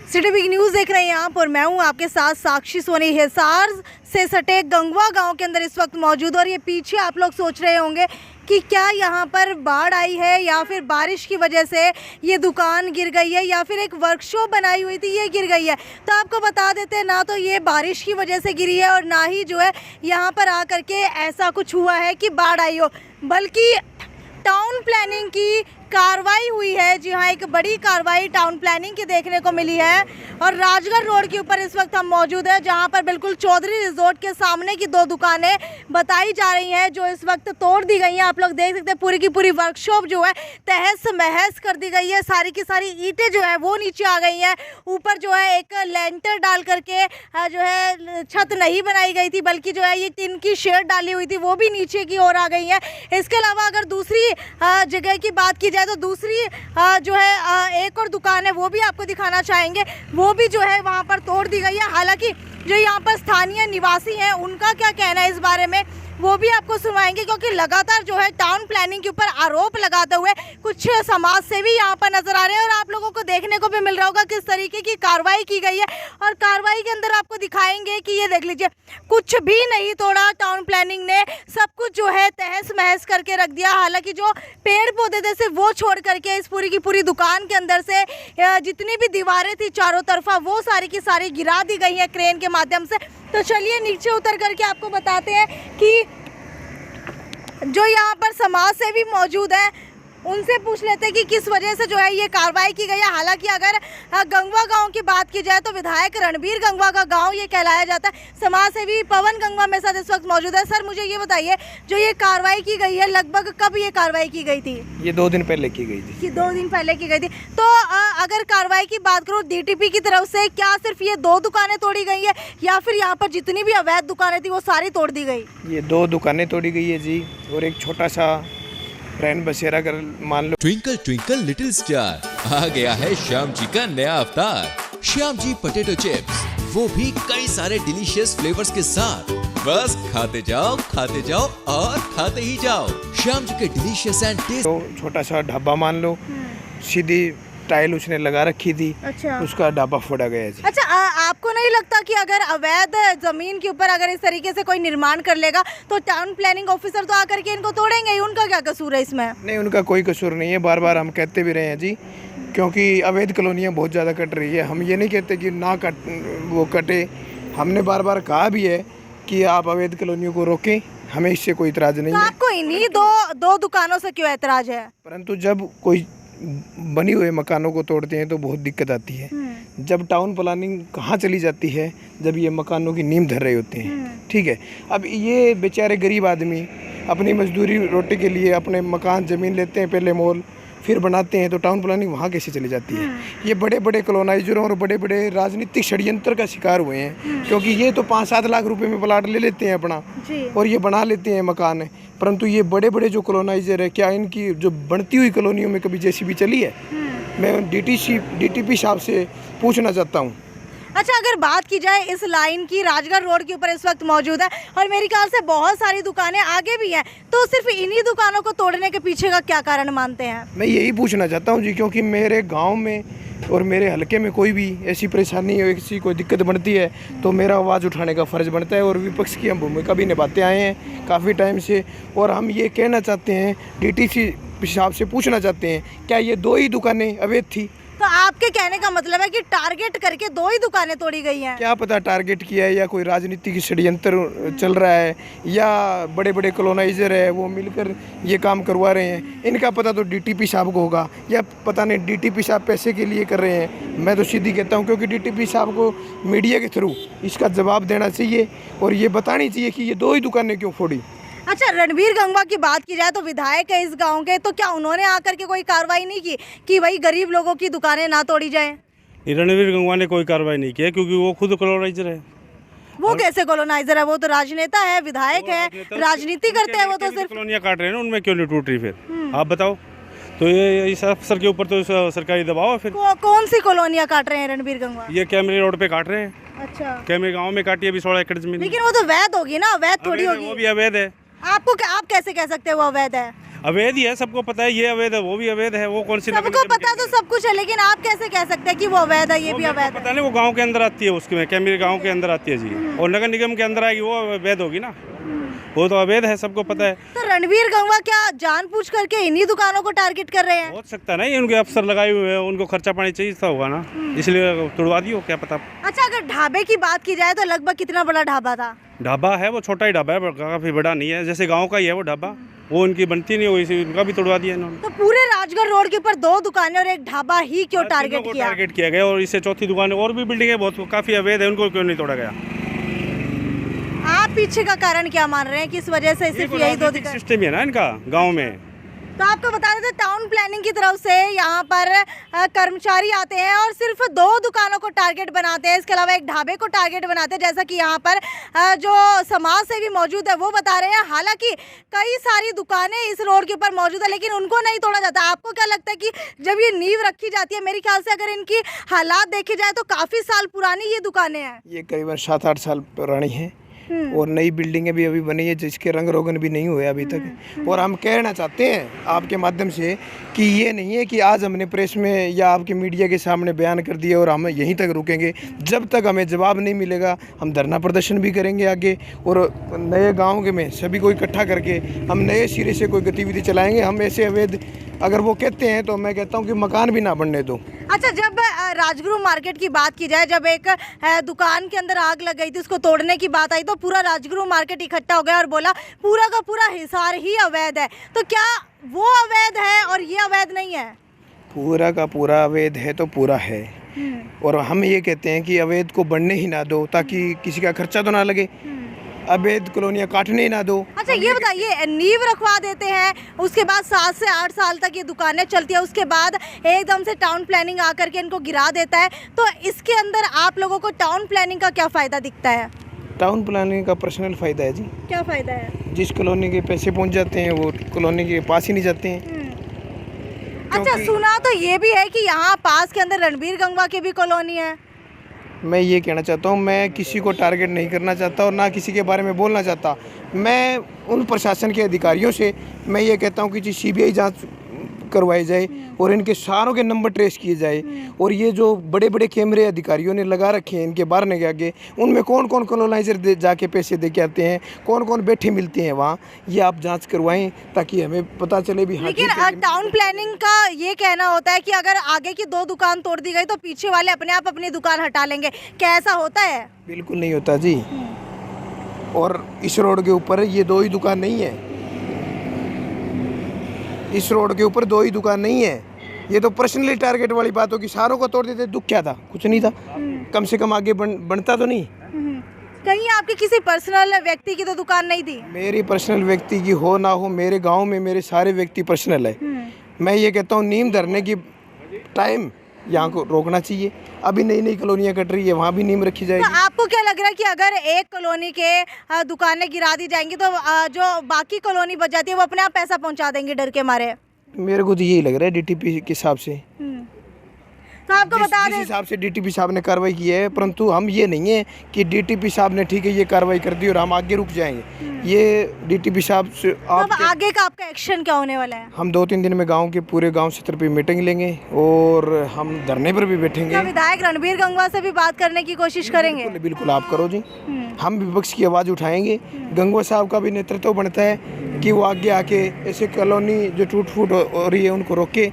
City big news देख रहे हैं आप और मैं हूं आपके साथ साक्षी सोनी। हिसार से सटे गंगवा गांव के अंदर इस वक्त मौजूद। और ये पीछे आप लोग सोच रहे होंगे कि क्या यहाँ पर बाढ़ आई है या फिर बारिश की वजह से ये दुकान गिर गई है या फिर एक वर्कशॉप बनाई हुई थी ये गिर गई है। तो आपको बता देते हैं, ना तो ये बारिश की वजह से गिरी है और ना ही जो है यहाँ पर आकर के ऐसा कुछ हुआ है कि बाढ़ आई हो, बल्कि टाउन प्लानिंग की कार्रवाई हुई है। जी हाँ, एक बड़ी कार्रवाई टाउन प्लानिंग की देखने को मिली है। और राजगढ़ रोड के ऊपर इस वक्त हम मौजूद हैं, जहां पर बिल्कुल चौधरी रिजॉर्ट के सामने की 2 दुकानें बताई जा रही हैं जो इस वक्त तोड़ दी गई हैं। आप लोग देख सकते हैं पूरी की पूरी वर्कशॉप जो है तहस महस कर दी गई है। सारी की सारी ईंटें जो है वो नीचे आ गई हैं। ऊपर जो है एक लेंटर डाल करके जो है छत नहीं बनाई गई थी, बल्कि जो है ये टिन की शेड डाली हुई थी वो भी नीचे की ओर आ गई है। इसके अलावा अगर दूसरी जगह की बात की जाए तो दूसरी जो है एक और दुकान है वो भी आपको दिखाना चाहेंगे, वो भी जो है वहाँ पर तोड़ दी गई है। हालांकि जो यहाँ पर स्थानीय निवासी हैं उनका क्या कहना है इस बारे में वो भी आपको सुनवाएंगे, क्योंकि लगातार जो है टाउन प्लानिंग के ऊपर आरोप लगाते हुए कुछ समाज सेवी यहाँ पर नजर आ रहे हैं। और आप लोगों को देखने को भी मिल रहा होगा किस तरीके की कार्रवाई की गई है। और कार्रवाई के अंदर आपको दिखाएंगे कि ये देख लीजिए, कुछ भी नहीं तोड़ा टाउन प्लानिंग ने, सब कुछ जो है तहस महस करके रख दिया। हालांकि जो पेड़ पौधे थे सिर्फ वो छोड़ करके इस पूरी की पूरी दुकान के अंदर से जितनी भी दीवारें थी चारों तरफा वो सारी की सारी गिरा दी गई है क्रेन के माध्यम से। तो चलिए नीचे उतर करके आपको बताते हैं कि जो यहाँ पर समाज सेवी मौजूद है उनसे पूछ लेते हैं कि किस वजह से जो है ये कार्रवाई की गई है। हालांकि अगर गंगवा गांव की बात की जाए तो विधायक रणबीर गंगवा का गांव ये कहलाया जाता है। समाज सेवी पवन गंगवा मेरे साथ इस वक्त मौजूद है। सर, मुझे ये बताइए, जो ये कार्रवाई की गई है लगभग कब ये कार्रवाई की गई थी? ये 2 दिन पहले की गई थी। 2 दिन पहले की गई थी। तो अगर कार्रवाई की बात करूँ डीटीपी की तरफ से, क्या सिर्फ ये 2 दुकानें तोड़ी गई है या फिर यहाँ पर जितनी भी अवैध दुकानें थी वो सारी तोड़ दी गई? ये 2 दुकानें तोड़ी गई है जी, और एक छोटा सा रैन बसेरा कर मान लो। ट्विंकल ट्विंकल लिटिल स्टार, आ गया है श्याम जी का नया अवतार। श्याम जी पोटैटो चिप्स, वो भी कई सारे डिलीशियस फ्लेवर्स के साथ। बस खाते जाओ और खाते ही जाओ। श्याम जी के डिलीशियस एंड टेस्ट। तो छोटा सा ढाबा मान लो, सीधी टाइल उसने लगा रखी थी। अच्छा। उसका ढाबा फोड़ा गया जी। अच्छा, आपको नहीं लगता कि अगर अवैध जमीन के ऊपर अगर इस तरीके से कोई निर्माण कर लेगा तो टाउन प्लानिंग ऑफिसर तो आकर के इनको तोड़ेंगे ही? उनका क्या कसूर है इसमें? नहीं, उनका कोई कसूर नहीं है, बार बार हम कहते भी रहे हैं जी, क्योंकि अवैध कॉलोनियाँ बहुत ज़्यादा कट रही है। हम ये नहीं कहते कि ना वो कटे, हमने बार बार कहा भी है कि आप अवैध कॉलोनियों को रोकें, हमें इससे कोई इतराज़ नहीं है। आपको इन्हीं दो दुकानों से क्यों एतराज है? परंतु जब कोई बनी हुए मकानों को तोड़ते हैं तो बहुत दिक्कत आती है। जब टाउन प्लानिंग कहाँ चली जाती है, जब ये मकानों की नींव धर रहे होते हैं, ठीक है। अब ये बेचारे गरीब आदमी अपनी मजदूरी रोटी के लिए अपने मकान ज़मीन लेते हैं, पहले मोल फिर बनाते हैं, तो टाउन प्लानिंग वहाँ कैसे चली जाती है? ये बड़े बड़े कॉलोनाइजरों और बड़े बड़े राजनीतिक षड्यंत्र का शिकार हुए हैं, क्योंकि ये तो 5-7 लाख रुपए में प्लाट ले लेते हैं अपना और ये बना लेते हैं मकान। परंतु ये बड़े बड़े जो कॉलोनाइजर है, क्या इनकी जो बनती हुई कॉलोनियों में कभी जेसीबी चली है? मैं डीटीपी साहब से पूछना चाहता हूँ। अच्छा, अगर बात की जाए इस लाइन की, राजगढ़ रोड के ऊपर इस वक्त मौजूद है और मेरे ख्याल से बहुत सारी दुकानें आगे भी हैं, तो सिर्फ इन्हीं दुकानों को तोड़ने के पीछे का क्या कारण मानते हैं? मैं यही पूछना चाहता हूँ जी, क्योंकि मेरे गांव में और मेरे हलके में कोई भी ऐसी परेशानी या ऐसी कोई दिक्कत बनती है तो मेरा आवाज़ उठाने का फ़र्ज़ बनता है। और विपक्ष की हम भूमिका भी निभाते आए हैं काफ़ी टाइम से। और हम ये कहना चाहते हैं, डीटीसी साहब से पूछना चाहते हैं, क्या ये 2 ही दुकानें अवैध थी? तो आपके कहने का मतलब है कि टारगेट करके 2 ही दुकानें तोड़ी गई हैं? क्या पता टारगेट किया है या कोई राजनीतिक षड्यंत्र चल रहा है या बड़े बड़े कॉलोनाइजर है वो मिलकर ये काम करवा रहे हैं। इनका पता तो डीटीपी साहब को होगा, या पता नहीं डीटीपी साहब पैसे के लिए कर रहे हैं। मैं तो सीधी कहता हूँ, क्योंकि डीटीपी साहब को मीडिया के थ्रू इसका जवाब देना चाहिए और ये बतानी चाहिए कि ये 2 ही दुकानें क्यों फोड़ी। अच्छा, रणबीर गंगवा की बात की जाए तो विधायक है इस गांव के, तो क्या उन्होंने आकर के कोई कार्रवाई नहीं की कि भाई गरीब लोगों की दुकानें ना तोड़ी जाए? रणबीर गंगवा ने कोई कार्रवाई नहीं की, क्योंकि वो खुद कॉलोनाइजर है। वो कैसे कॉलोनाइजर है? वो तो राजनेता है, विधायक है, राजनीति करते हैं। वो तो सिर्फ कॉलोनियाँ काट रहे हैं ना, उनमें क्यों नहीं टूट रही? फिर आप बताओ। तो ये इस अफसर के ऊपर तो सरकारी दबाव है। फिर कौन सी कॉलोनियाँ काट रहे हैं रणबीर गंगवा? ये कैमरे रोड पे काट रहे हैं। अच्छा, कैमरे गाँव में काटी अभी 16 एकड़ जमीन। लेकिन वो तो वैध होगी ना, वैध थोड़ी होगी। वो भी अवैध है। आप कैसे कह सकते हैं वो अवैध है? अवैध ही है, सबको पता है ये अवैध है, वो भी अवैध है। वो कौन सी सबको पता तो सब कुछ है, लेकिन आप कैसे कह सकते हैं कि वो अवैध है, ये भी अवैध है? पता नहीं, वो गांव के अंदर आती है, उसके क्या मेरे गांव के अंदर आती है जी, और नगर निगम के अंदर आएगी वो अवैध होगी ना, वो तो अवैध है, सबको पता है। तो रणबीर गंगवा क्या जानबूझ करके इन्हीं दुकानों को टारगेट कर रहे हैं? हो सकता नहीं, उनके अफसर लगाए हुए हैं, उनको खर्चा पानी चाहिए था होगा ना, इसलिए तोड़वा दियो, क्या पता। अच्छा, अगर ढाबे की बात की जाए तो लगभग कितना बड़ा ढाबा था? ढाबा है वो छोटा ही ढाबा है, काफी बड़ा नहीं है, जैसे गाँव का ही है वो ढाबा, वो उनकी बनती नहीं हुई, उनका भी तोड़वा दिया इन्होंने। तो पूरे राजगढ़ रोड के ऊपर 2 दुकानें और एक ढाबा ही क्यों टारगेट किया? टारगेट किया गया, और इससे चौथी दुकान और भी बिल्डिंग बहुत काफी अवैध है, उनको क्यों नहीं तोड़ा गया? आप पीछे का कारण क्या मान रहे हैं कि इस वजह से सिर्फ यही 2 दुकान? सिस्टम है ना इनका गाँव में। तो आपको बता देते टाउन प्लानिंग की तरफ से यहाँ पर कर्मचारी आते हैं और सिर्फ 2 दुकानों को टारगेट बनाते हैं, इसके अलावा एक ढाबे को टारगेट बनाते हैं, जैसा कि यहाँ पर जो समाज सेवी मौजूद है वो बता रहे हैं। हालांकि कई सारी दुकानें इस रोड के ऊपर मौजूद है, लेकिन उनको नहीं तोड़ा जाता। आपको क्या लगता है कि जब ये नींव रखी जाती है, मेरे ख्याल से अगर इनकी हालात देखे जाए तो काफ़ी साल पुरानी ये दुकानें हैं? ये करीबन 7-8 साल पुरानी है और नई बिल्डिंगें भी अभी बनी है, जिसके रंग रोगन भी नहीं हुए अभी तक। और हम कहना चाहते हैं आपके माध्यम से कि ये नहीं है कि आज हमने प्रेस में या आपके मीडिया के सामने बयान कर दिया और हम यहीं तक रुकेंगे। जब तक हमें जवाब नहीं मिलेगा हम धरना प्रदर्शन भी करेंगे आगे, और नए गाँव के में सभी को इकट्ठा करके हम नए सिरे से कोई गतिविधि चलाएँगे। हम ऐसे अवैध अगर वो कहते हैं तो मैं कहता हूँ कि मकान भी ना बनने दो। अच्छा, जब राजगुरु मार्केट की बात की जाए, जब एक दुकान के अंदर आग लग गई थी, उसको तोड़ने की बात आई तो पूरा राजगुरु मार्केट इकट्ठा हो गया और बोला पूरा का पूरा हिसार ही अवैध है। तो क्या वो अवैध है और ये अवैध नहीं है? पूरा का पूरा अवैध है तो पूरा है, और हम ये कहते हैं कि अवैध को बढ़ने ही ना दो, ताकि किसी का खर्चा तो ना लगे, अवैध कॉलोनियाँ काटने ही ना दो। अच्छा, ये बताइए, नींव रखवा देते हैं, उसके बाद 7 से 8 साल तक ये दुकानें चलती है, उसके बाद एकदम से टाउन प्लानिंग आकर के इनको गिरा देता है, तो इसके अंदर आप लोगों को टाउन प्लानिंग का क्या फ़ायदा दिखता है? टाउन प्लानिंग का पर्सनल फ़ायदा है जी। क्या फ़ायदा है? जिस कॉलोनी के पैसे पहुंच जाते हैं वो कॉलोनी के पास ही नहीं जाते हैं। अच्छा, सुना तो ये भी है कि यहाँ पास के अंदर रणबीर गंगवा की भी कॉलोनी है। मैं ये कहना चाहता हूँ, मैं किसी को टारगेट नहीं करना चाहता और ना किसी के बारे में बोलना चाहता। मैं उन प्रशासन के अधिकारियों से मैं ये कहता हूँ कि सीबीआई जांच करवाई जाए और इनके सारों के नंबर ट्रेस किए जाए, और ये जो बड़े बड़े कैमरे अधिकारियों ने लगा रखे हैं इनके बारने के आगे, उनमें कौन कौन कॉलोनाइजर जाके पैसे दे के आते हैं, कौन कौन बैठे मिलते हैं वहाँ, ये आप जांच करवाएं ताकि हमें पता चले भी। हाँ, लेकिन टाउन प्लानिंग का ये कहना होता है कि अगर आगे की 2 दुकान तोड़ दी गई तो पीछे वाले अपने आप अपनी दुकान हटा लेंगे। क्या ऐसा होता है? बिल्कुल नहीं होता जी, और इस रोड के ऊपर ये 2 ही दुकान नहीं है, इस रोड के ऊपर 2 ही दुकान नहीं है। ये तो पर्सनली टारगेट वाली बात होगी, सारों को तोड़ देते, दुख क्या था? कुछ नहीं था, कम से कम आगे बनता तो नहीं। कहीं आपकी किसी पर्सनल व्यक्ति की तो दुकान नहीं थी? मेरी पर्सनल व्यक्ति की हो ना हो, मेरे गांव में मेरे सारे व्यक्ति पर्सनल है। मैं ये कहता हूँ नींव धरने की टाइम यहाँ को रोकना चाहिए। अभी नई नई कॉलोनियाँ कट रही है, वहाँ भी नींव रखी जाएगी। तो आपको क्या लग रहा है कि अगर एक कॉलोनी के दुकानें गिरा दी जाएंगी तो जो बाकी कॉलोनी बच जाती है वो अपने आप पैसा पहुंचा देंगे डर के मारे? मेरे को तो यही लग रहा है डीटीपी के हिसाब से। तो आपको बता दें, हिसाब से डीटीपी साहब ने कार्रवाई की है, परंतु हम ये नहीं है कि डीटीपी साहब ने ठीक है ये कार्रवाई कर दी और हम आगे रुक जाएंगे। ये डीटीपी साहब से अब आगे का आपका एक्शन क्या होने वाला है? हम 2-3 दिन में गांव के पूरे गांव क्षेत्र पे मीटिंग लेंगे और हम धरने पर भी बैठेंगे। क्या विधायक रणबीर गंगवा से भी बात करने की कोशिश करेंगे? बिल्कुल आप करो जी, हम विपक्ष की आवाज़ उठाएंगे। गंगवा साहब का भी नेतृत्व बनता है कि वो आगे आके ऐसे कॉलोनी जो टूट फूट हो रही है उनको रोके,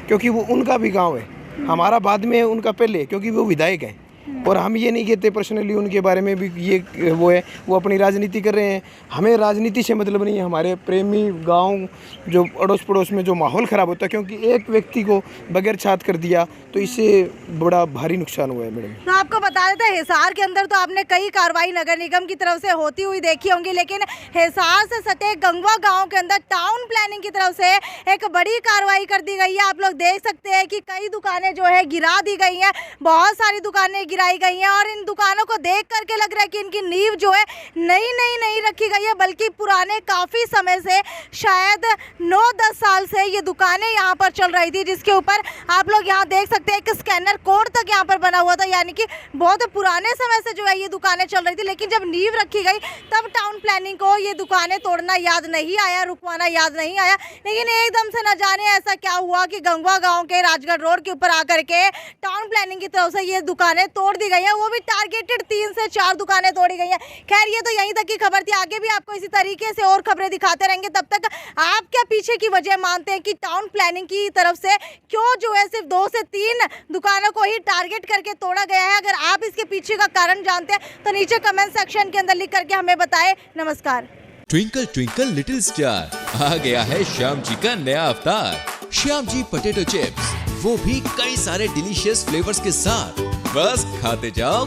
क्योंकि वो उनका भी गाँव है, हमारा बाद में है, उनका पहले, क्योंकि वो विधायक हैं। और हम ये नहीं कहते पर्सनली उनके बारे में भी ये वो है, वो अपनी राजनीति कर रहे हैं, हमें राजनीति से मतलब नहीं है। हमारे प्रेमी गांव जो अड़ोस पड़ोस में जो माहौल ख़राब होता है, क्योंकि एक व्यक्ति को बगैर छात कर दिया तो इससे बड़ा भारी नुकसान हुआ है मैडम। तो आपको बता देते हैं, हिसार के अंदर तो आपने कई कार्रवाई नगर निगम की तरफ से होती हुई देखी होंगी, लेकिन हिसार से सटे गंगवा गाँव के अंदर टाउन प्लानिंग की तरफ से एक बड़ी कार्रवाई कर दी गई है। आप लोग देख सकते हैं कि कई दुकानें जो है गिरा दी गई हैं, बहुत सारी दुकानें गिराई गई हैं और इन दुकानों को देख करके लग रहा है कि इनकी नींव जो है नई नहीं रखी गई है, बल्कि पुराने काफ़ी समय से, शायद 9-10 साल से ये दुकानें यहाँ पर चल रही थी, जिसके ऊपर आप लोग यहाँ देख सकते हैं एक स्कैनर कोड तक यहाँ पर बना हुआ था, यानी कि बहुत पुराने समय से जो है ये दुकानें चल रही थी। लेकिन जब नींव रखी गई तब टाउन प्लानिंग को ये दुकानें तोड़ना याद नहीं आया, रुकवाना याद नहीं आया। लेकिन एकदम से न जाने ऐसा क्या हुआ कि गंगवा गांव के राजगढ़ रोड के ऊपर आकर के टाउन प्लानिंग की तरफ से ये दुकानें तोड़ दी गई हैं, वो भी टारगेटेड 3 से 4 दुकानें तोड़ी गई हैं। खैर ये तो यहीं तक की खबर थी, आगे भी आपको इसी तरीके से और खबरें दिखाते रहेंगे। तब तक आप क्या पीछे की वजह मानते हैं कि टाउन प्लानिंग की तरफ से क्यों जो है सिर्फ 2 से 3 दुकानों को ही टारगेट करके तोड़ा गया है? अगर आप इसके पीछे का कारण जानते हैं तो नीचे कमेंट सेक्शन के अंदर लिख करके हमें बताएं। नमस्कार। ट्विंकल ट्विंकल लिटिल स्टार, आ गया है श्याम जी का नया अवतार, श्याम जी पोटैटो चिप्स, वो भी कई सारे डिलीशियस फ्लेवर्स के साथ। बस खाते जाओ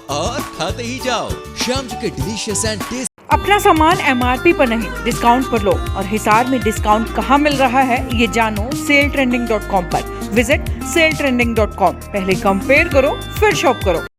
और खाते ही जाओ। श्याम जी के डिलीशियस एंड टेस्ट। अपना सामान MRP पर नहीं, डिस्काउंट पर लो। और हिसार में डिस्काउंट कहाँ मिल रहा है ये जानो saletrending.com पर। Visit saletrending.com। पहले कंपेयर करो फिर शॉप करो।